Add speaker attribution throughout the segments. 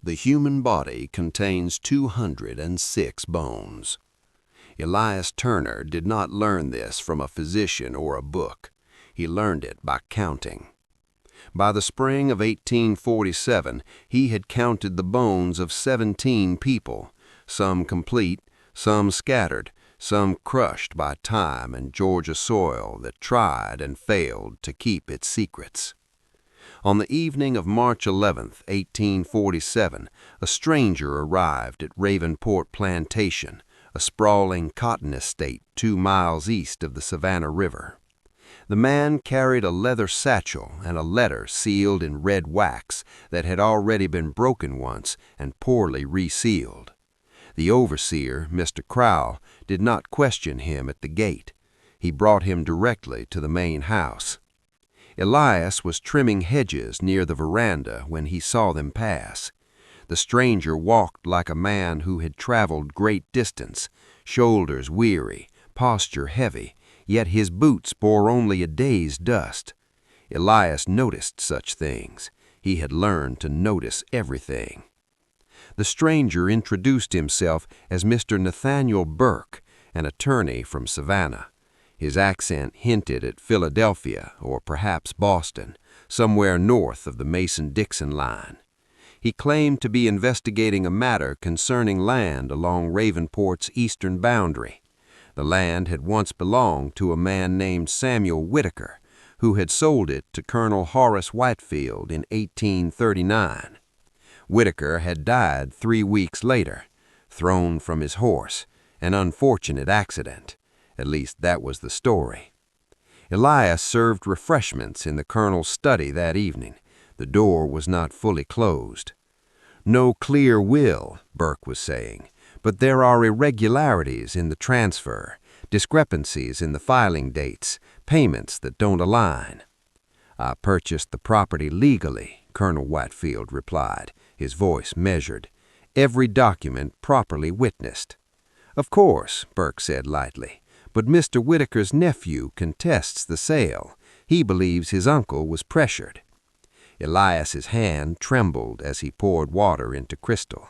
Speaker 1: The human body contains 206 bones. Elias Turner did not learn this from a physician or a book. He learned it by counting. By the spring of 1847, he had counted the bones of 17 people, some complete, some scattered, some crushed by time and Georgia soil that tried and failed to keep its secrets. On the evening of March 11, 1847, a stranger arrived at Ravenport Plantation, a sprawling cotton estate 2 miles east of the Savannah River. The man carried a leather satchel and a letter sealed in red wax that had already been broken once and poorly resealed. The overseer, Mr. Crowell, did not question him at the gate. He brought him directly to the main house. Elias was trimming hedges near the veranda when he saw them pass. The stranger walked like a man who had traveled great distance, shoulders weary, posture heavy, yet his boots bore only a day's dust. Elias noticed such things. He had learned to notice everything. The stranger introduced himself as Mr. Nathaniel Burke, an attorney from Savannah. His accent hinted at Philadelphia or perhaps Boston, somewhere north of the Mason-Dixon line. He claimed to be investigating a matter concerning land along Ravenport's eastern boundary. The land had once belonged to a man named Samuel Whitaker, who had sold it to Colonel Horace Whitefield in 1839. Whitaker had died 3 weeks later, thrown from his horse, an unfortunate accident. At least that was the story. Elias served refreshments in the colonel's study that evening. The door was not fully closed. "No clear will," Burke was saying, "but there are irregularities in the transfer, discrepancies in the filing dates, payments that don't align." "I purchased the property legally," Colonel Whitefield replied, his voice measured. "Every document properly witnessed." "Of course," Burke said lightly. "But Mr. Whitaker's nephew contests the sale. He believes his uncle was pressured." Elias's hand trembled as he poured water into crystal.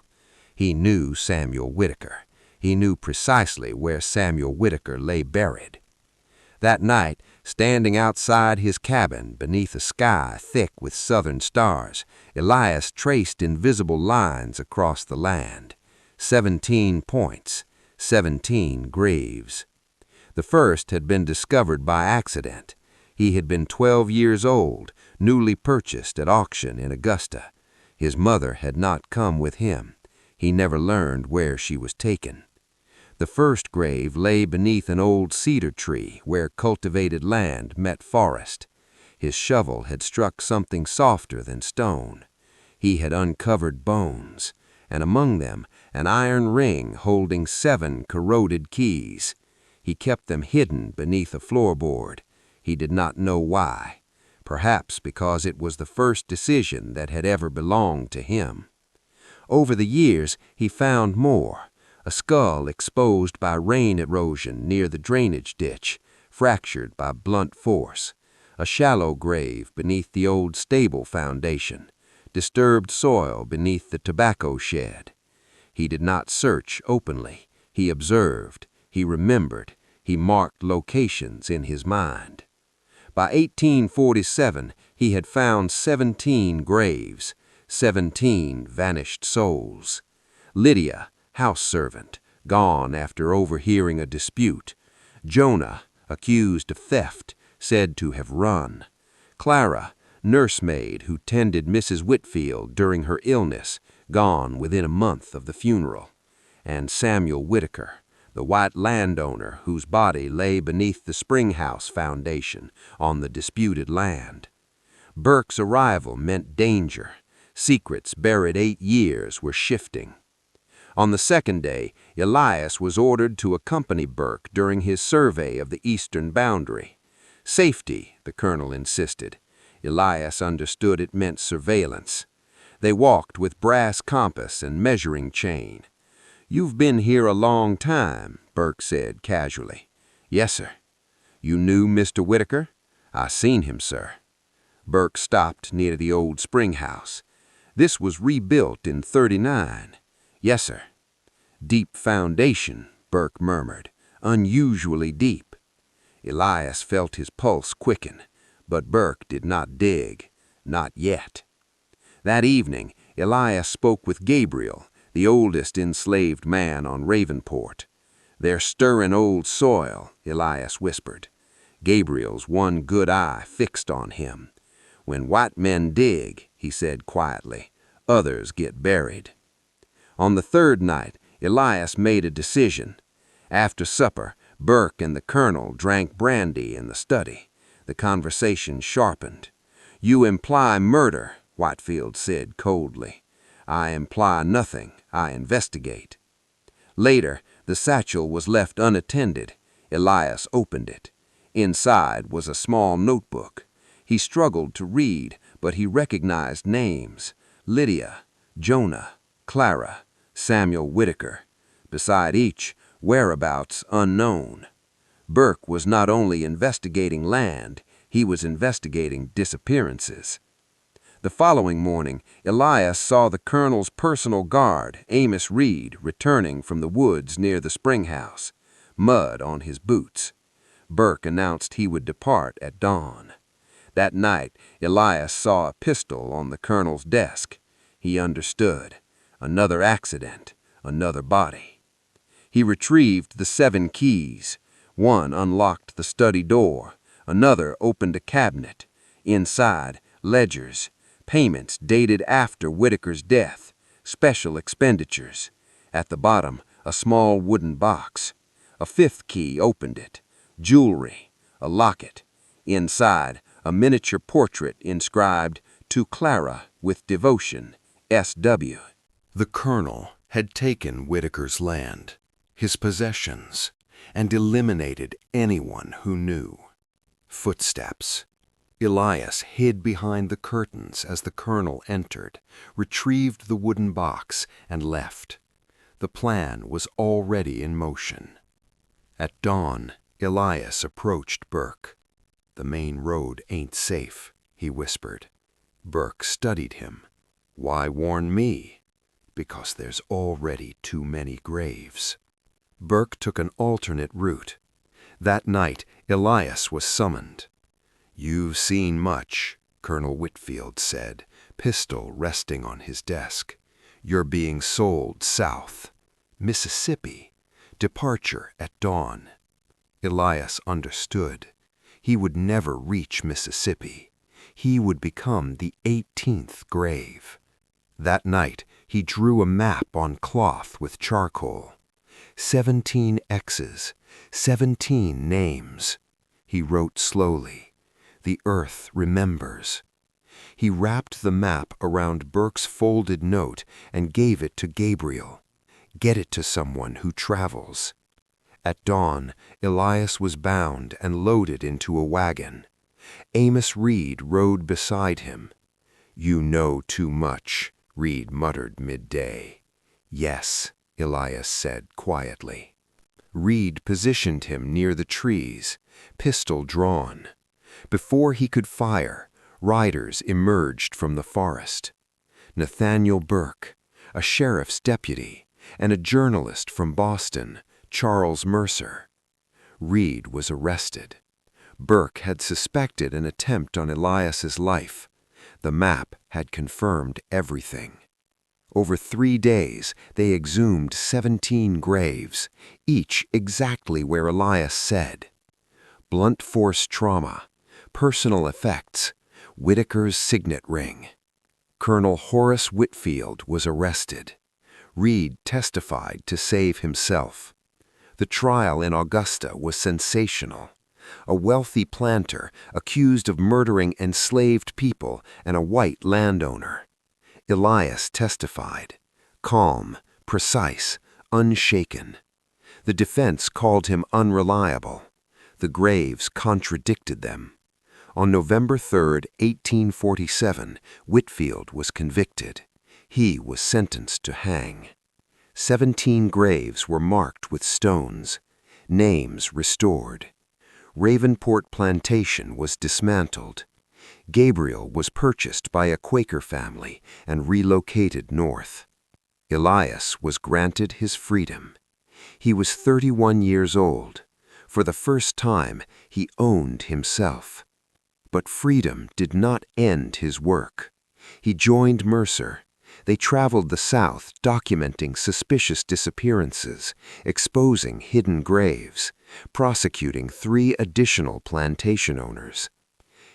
Speaker 1: He knew Samuel Whitaker. He knew precisely where Samuel Whitaker lay buried. That night, standing outside his cabin beneath a sky thick with southern stars, Elias traced invisible lines across the land. 17 points, 17 graves. The first had been discovered by accident. He had been 12 years old, newly purchased at auction in Augusta. His mother had not come with him. He never learned where she was taken. The first grave lay beneath an old cedar tree where cultivated land met forest. His shovel had struck something softer than stone. He had uncovered bones, and among them an iron ring holding 7 corroded keys. He kept them hidden beneath a floorboard. He did not know why. Perhaps because it was the first decision that had ever belonged to him. Over the years, he found more. A skull exposed by rain erosion near the drainage ditch, fractured by blunt force. A shallow grave beneath the old stable foundation. Disturbed soil beneath the tobacco shed. He did not search openly. He observed. He remembered. He marked locations in his mind. By 1847, he had found 17 graves, 17 vanished souls. Lydia, house servant, gone after overhearing a dispute. Jonah, accused of theft, said to have run. Clara, nursemaid who tended Mrs. Whitfield during her illness, gone within a month of the funeral. And Samuel Whitaker, the white landowner whose body lay beneath the Springhouse foundation on the disputed land. Burke's arrival meant danger. Secrets buried 8 years were shifting. On the second day, Elias was ordered to accompany Burke during his survey of the eastern boundary. Safety, the colonel insisted. Elias understood it meant surveillance. They walked with brass compass and measuring chain. "You've been here a long time," Burke said casually. "Yes, sir." "You knew Mr. Whitaker?" "I seen him, sir." Burke stopped near the old spring house. This was rebuilt in '39. Yes, sir. Deep foundation, Burke murmured, unusually deep. Elias felt his pulse quicken, but Burke did not dig, not yet. That evening, Elias spoke with Gabriel, the oldest enslaved man on Ravenport. "They're stirring old soil," Elias whispered. Gabriel's one good eye fixed on him. "When white men dig," he said quietly, "others get buried." On the third night, Elias made a decision. After supper, Burke and the colonel drank brandy in the study. The conversation sharpened. "You imply murder," Whitefield said coldly. "I imply nothing. I investigate." Later, the satchel was left unattended. Elias opened it. Inside was a small notebook. He struggled to read, but he recognized names: Lydia, Jonah, Clara, Samuel Whitaker. Beside each, whereabouts unknown. Burke was not only investigating land, he was investigating disappearances. The following morning, Elias saw the colonel's personal guard, Amos Reed, returning from the woods near the springhouse, mud on his boots. Burke announced he would depart at dawn. That night, Elias saw a pistol on the colonel's desk. He understood. Another accident, another body. He retrieved the 7 keys. One unlocked the study door. Another opened a cabinet. Inside, ledgers, payments dated after Whitaker's death, special expenditures. At the bottom, a small wooden box. A 5th key opened it. Jewelry, a locket. Inside, a miniature portrait inscribed, "To Clara, with devotion, S.W." The colonel had taken Whitaker's land, his possessions, and eliminated anyone who knew. Footsteps. Elias hid behind the curtains as the colonel entered, retrieved the wooden box, and left. The plan was already in motion. At dawn, Elias approached Burke. "The main road ain't safe," he whispered. Burke studied him. "Why warn me?" "Because there's already too many graves." Burke took an alternate route. That night, Elias was summoned. "You've seen much," Colonel Whitfield said, pistol resting on his desk. "You're being sold south. Mississippi. Departure at dawn." Elias understood. He would never reach Mississippi. He would become the 18th grave. That night, he drew a map on cloth with charcoal. 17 X's, 17 names. He wrote slowly. "The earth remembers." He wrapped the map around Burke's folded note and gave it to Gabriel. "Get it to someone who travels." At dawn, Elias was bound and loaded into a wagon. Amos Reed rode beside him. "You know too much," Reed muttered midday. "Yes," Elias said quietly. Reed positioned him near the trees, pistol drawn. Before he could fire, riders emerged from the forest. Nathaniel Burke, a sheriff's deputy, and a journalist from Boston, Charles Mercer. Reed was arrested. Burke had suspected an attempt on Elias's life. The map had confirmed everything. Over 3 days, they exhumed 17 graves, each exactly where Elias said. Blunt force trauma, personal effects, Whitaker's signet ring. Colonel Horace Whitfield was arrested. Reed testified to save himself. The trial in Augusta was sensational. A wealthy planter accused of murdering enslaved people and a white landowner. Elias testified, calm, precise, unshaken. The defense called him unreliable. The graves contradicted them. On November 3, 1847, Whitfield was convicted. He was sentenced to hang. 17 graves were marked with stones, names restored. Ravenport Plantation was dismantled. Gabriel was purchased by a Quaker family and relocated north. Elias was granted his freedom. He was 31 years old. For the first time, he owned himself. But freedom did not end his work. He joined Mercer. They traveled the South, documenting suspicious disappearances, exposing hidden graves, prosecuting 3 additional plantation owners.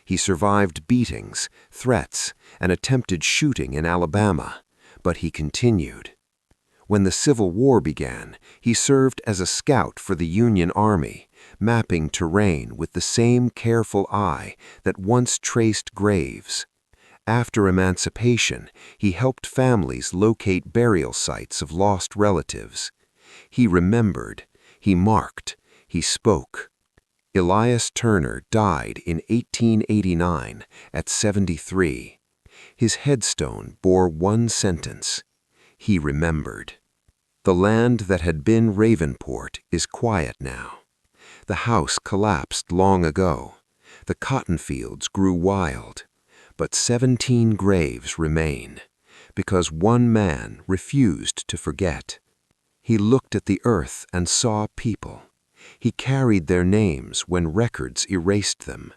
Speaker 1: He survived beatings, threats, and attempted shooting in Alabama, but he continued. When the Civil War began, he served as a scout for the Union Army, mapping terrain with the same careful eye that once traced graves. After emancipation, he helped families locate burial sites of lost relatives. He remembered, he marked, he spoke. Elias Turner died in 1889 at 73. His headstone bore one sentence: he remembered. The land that had been Ravenport is quiet now. The house collapsed long ago. The cotton fields grew wild. But 17 graves remain, because one man refused to forget. He looked at the earth and saw people. He carried their names when records erased them.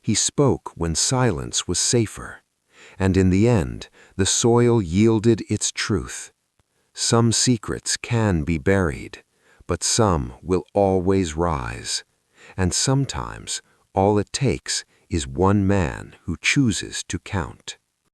Speaker 1: He spoke when silence was safer. And in the end, the soil yielded its truth. Some secrets can be buried, but some will always rise. And sometimes all it takes is one man who chooses to count.